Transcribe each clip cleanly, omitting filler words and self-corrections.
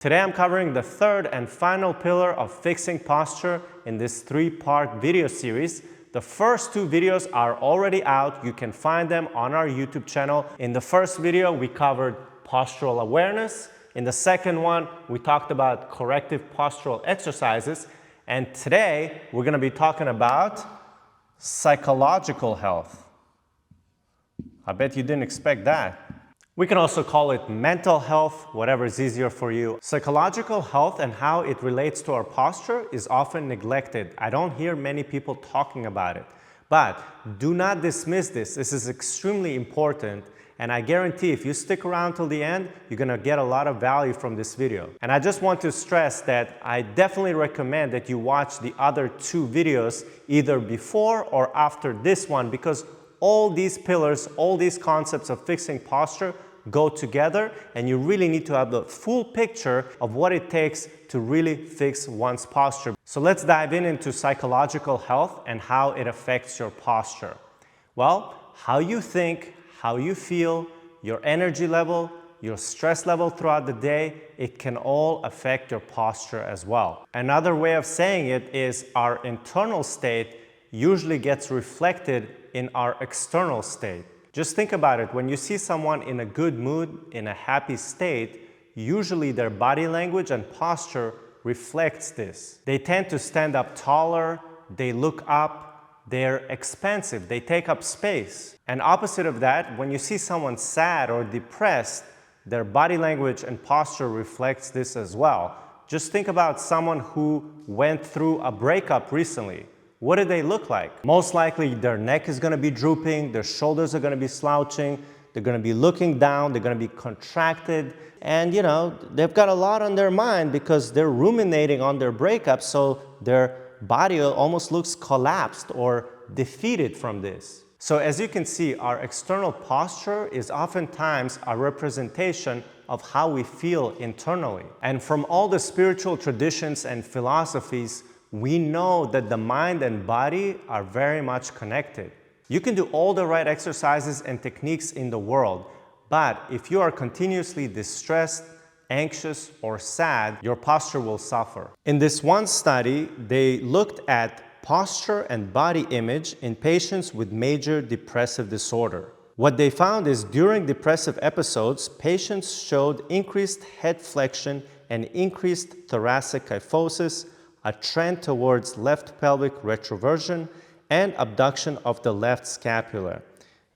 Today I'm covering the third and final pillar of fixing posture in this three-part video series. The first two videos are already out. You can find them on our YouTube channel. In the first video, we covered postural awareness. In the second one, we talked about corrective postural exercises. And today, we're going to be talking about psychological health. I bet you didn't expect that. We can also call it mental health, whatever is easier for you. Psychological health and how it relates to our posture is often neglected. I don't hear many people talking about it. But do not dismiss this. This is extremely important. And I guarantee if you stick around till the end, you're going to get a lot of value from this video. And I just want to stress that I definitely recommend that you watch the other two videos either before or after this one, because all these pillars, all these concepts of fixing posture go together, and you really need to have the full picture of what it takes to really fix one's posture. So let's dive into psychological health and how it affects your posture. Well, how you think, how you feel, your energy level, your stress level throughout the day, it can all affect your posture as well. Another way of saying it is our internal state usually gets reflected in our external state. Just think about it. When you see someone in a good mood, in a happy state, usually their body language and posture reflects this. They tend to stand up taller, they look up, they're expansive, they take up space. And opposite of that, when you see someone sad or depressed, their body language and posture reflects this as well. Just think about someone who went through a breakup recently. What do they look like? Most likely their neck is going to be drooping, their shoulders are going to be slouching, they're going to be looking down, they're going to be contracted, and they've got a lot on their mind because they're ruminating on their breakup, so their body almost looks collapsed or defeated from this. So as you can see, our external posture is oftentimes a representation of how we feel internally. And from all the spiritual traditions and philosophies, we know that the mind and body are very much connected. You can do all the right exercises and techniques in the world, but if you are continuously distressed, anxious, or sad, your posture will suffer. In this one study, they looked at posture and body image in patients with major depressive disorder. What they found is during depressive episodes, patients showed increased head flexion and increased thoracic kyphosis, a trend towards left pelvic retroversion, and abduction of the left scapula.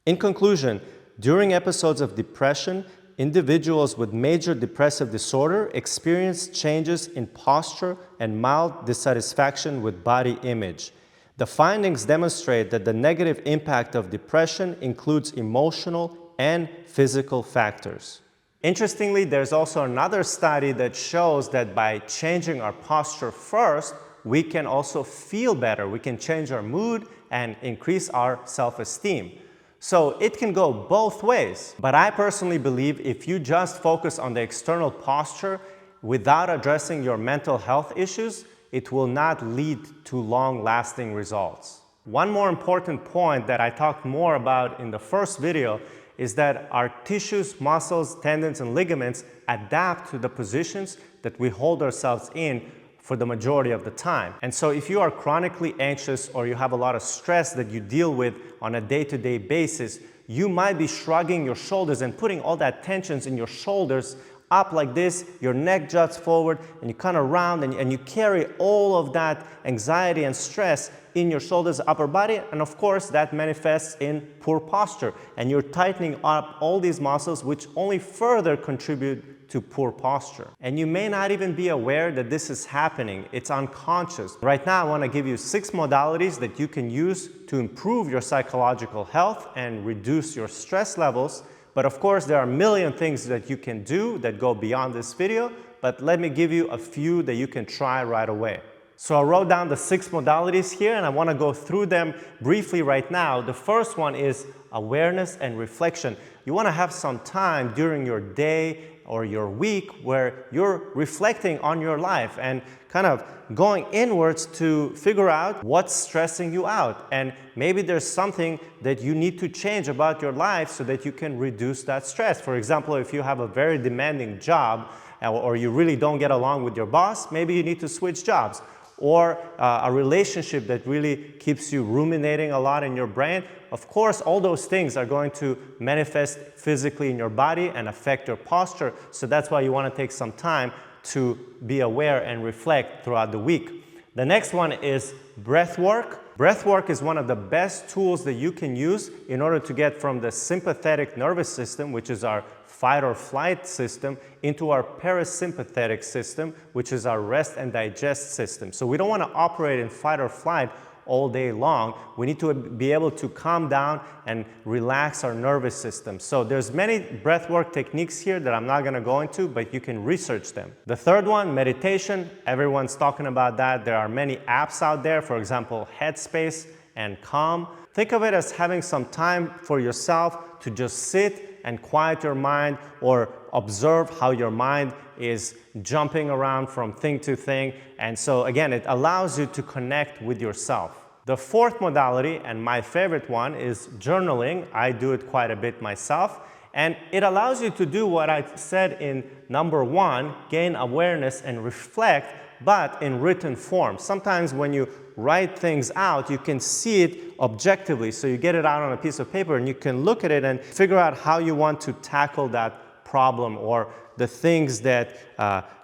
In conclusion, during episodes of depression, individuals with major depressive disorder experience changes in posture and mild dissatisfaction with body image. The findings demonstrate that the negative impact of depression includes emotional and physical factors. Interestingly, there's also another study that shows that by changing our posture first, we can also feel better. We can change our mood and increase our self-esteem. So it can go both ways. But I personally believe if you just focus on the external posture without addressing your mental health issues, it will not lead to long-lasting results. One more important point that I talked more about in the first video is that our tissues, muscles, tendons, and ligaments adapt to the positions that we hold ourselves in for the majority of the time. And so if you are chronically anxious or you have a lot of stress that you deal with on a day-to-day basis, you might be shrugging your shoulders and putting all that tensions in your shoulders up like this, your neck juts forward, and you kind of round, and you carry all of that anxiety and stress in your shoulders, upper body, and of course that manifests in poor posture. And you're tightening up all these muscles, which only further contribute to poor posture. And you may not even be aware that this is happening. It's unconscious. Right now, I want to give you 6 modalities that you can use to improve your psychological health and reduce your stress levels. But of course, there are a million things that you can do that go beyond this video, but let me give you a few that you can try right away. So I wrote down the 6 modalities here, and I want to go through them briefly right now. The first one is awareness and reflection. You want to have some time during your day or your week where you're reflecting on your life and kind of going inwards to figure out what's stressing you out. And maybe there's something that you need to change about your life so that you can reduce that stress. For example, if you have a very demanding job or you really don't get along with your boss, maybe you need to switch jobs. Or a relationship that really keeps you ruminating a lot in your brain. Of course, all those things are going to manifest physically in your body and affect your posture. So that's why you want to take some time to be aware and reflect throughout the week. The next one is breath work. Breath work is one of the best tools that you can use in order to get from the sympathetic nervous system, which is our fight or flight system, into our parasympathetic system, which is our rest and digest system. So we don't want to operate in fight or flight all day long. We need to be able to calm down and relax our nervous system. So there's many breathwork techniques here that I'm not going to go into, but you can research them. The third one, meditation. Everyone's talking about that. There are many apps out there, for example, Headspace and Calm. Think of it as having some time for yourself to just sit and quiet your mind, or observe how your mind is jumping around from thing to thing. And so again, it allows you to connect with yourself. The fourth modality, and my favorite one, is journaling. I do it quite a bit myself. And it allows you to do what I said in number one, gain awareness and reflect, but in written form. Sometimes when you write things out, you can see it objectively. So you get it out on a piece of paper and you can look at it and figure out how you want to tackle that problem or the things that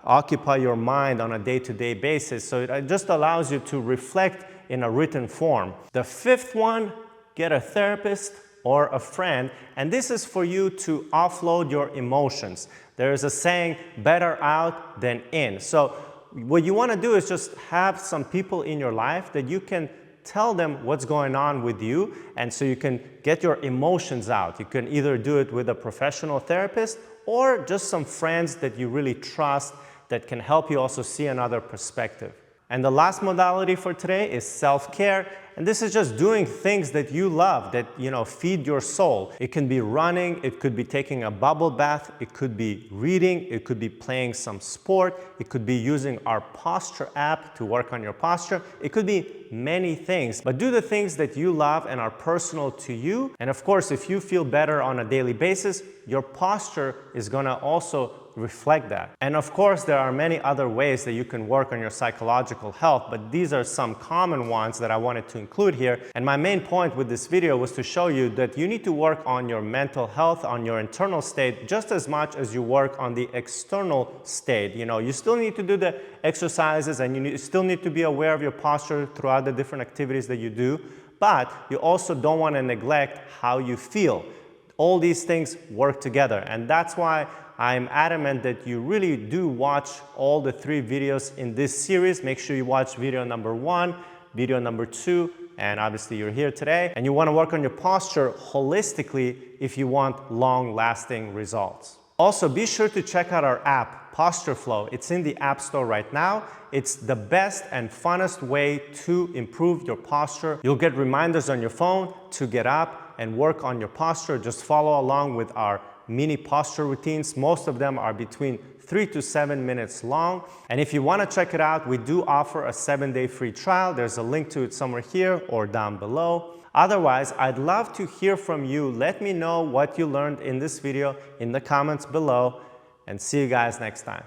occupy your mind on a day-to-day basis. So it just allows you to reflect in a written form. The fifth one, get a therapist or a friend, and this is for you to offload your emotions. There is a saying, better out than in. So what you want to do is just have some people in your life that you can tell them what's going on with you, and so you can get your emotions out. You can either do it with a professional therapist or just some friends that you really trust that can help you also see another perspective. And the last modality for today is self-care. And this is just doing things that you love, that, feed your soul. It can be running, it could be taking a bubble bath, it could be reading, it could be playing some sport, it could be using our posture app to work on your posture. It could be many things, but do the things that you love and are personal to you. And of course, if you feel better on a daily basis, your posture is gonna also reflect that. And of course, there are many other ways that you can work on your psychological health, but these are some common ones that I wanted to include here. And my main point with this video was to show you that you need to work on your mental health, on your internal state, just as much as you work on the external state. You still need to do the exercises and you still need to be aware of your posture throughout the different activities that you do, but you also don't want to neglect how you feel. All these things work together, and that's why I'm adamant that you really do watch all the 3 videos in this series. Make sure you watch video number 1, video number 2, and obviously you're here today. And you want to work on your posture holistically if you want long-lasting results. Also, be sure to check out our app, Posture Flow. It's in the App Store right now. It's the best and funnest way to improve your posture. You'll get reminders on your phone to get up and work on your posture. Just follow along with our mini posture routines. Most of them are between 3 to 7 minutes long. And if you want to check it out, we do offer a 7-day free trial. There's a link to it somewhere here or down below. Otherwise, I'd love to hear from you. Let me know what you learned in this video in the comments below, and see you guys next time.